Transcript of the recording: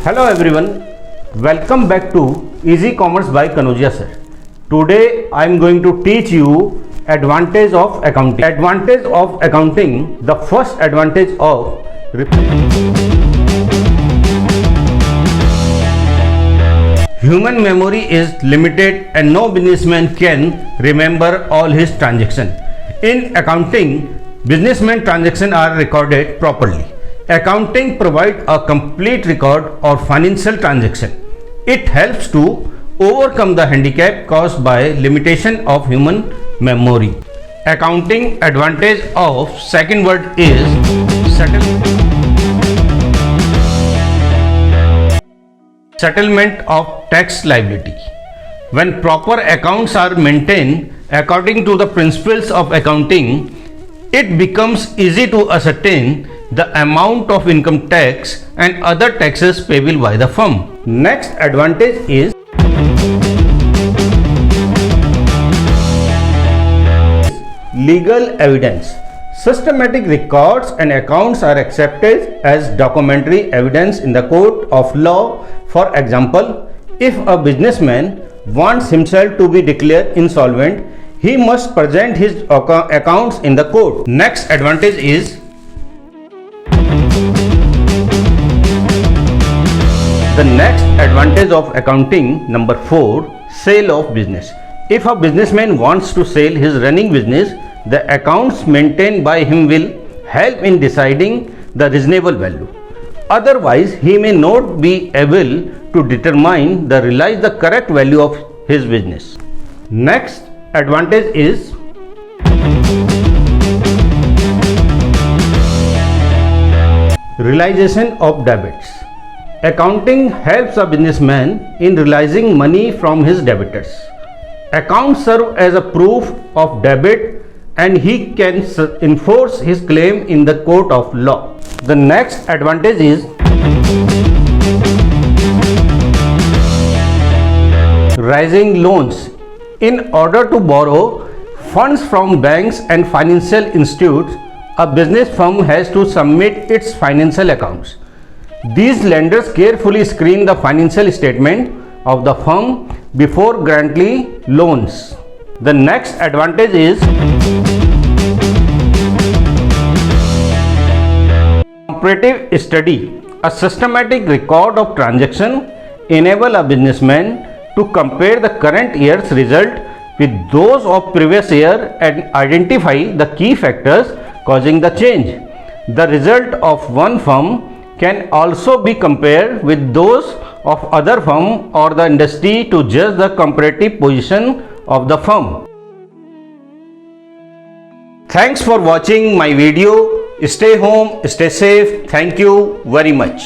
Hello everyone, welcome back to Easy Commerce by Kanojia sir. Today I am going to teach you advantage of accounting. Advantage of accounting, the first advantage of human memory is limited and no businessman can remember all his transactions. In accounting, businessman transactions are recorded properly. Accounting provides a complete record of financial transaction. It helps to overcome the handicap caused by limitation of human memory. Accounting advantage of second word is settlement of tax liability. When proper accounts are maintained according to the principles of accounting, it becomes easy to ascertain the amount of income tax and other taxes payable by the firm. Next advantage is legal evidence. Systematic records and accounts are accepted as documentary evidence in the court of law. For example, if a businessman wants himself to be declared insolvent, he must present his accounts in the court. Next advantage is the next advantage of accounting, number 4, sale of business. If a businessman wants to sell his running business, the accounts maintained by him will help in deciding the reasonable value. Otherwise, he may not be able to determine the realize the correct value of his business. Next advantage is realization of debits. Accounting helps a businessman in realizing money from his debtors. Accounts serve as a proof of debit and he can enforce his claim in the court of law. The next advantage is raising loans. In order to borrow funds from banks and financial institutes, a business firm has to submit its financial accounts. These lenders carefully screen the financial statement of the firm before granting loans. The next advantage is comparative study. A systematic record of transaction enable a businessman to compare the current year's result with those of previous year and identify the key factors causing the change. The result of one firm can also be compared with those of other firm or the industry to judge the comparative position of the firm. Thanks for watching my video. Stay home, stay safe. Thank you very much.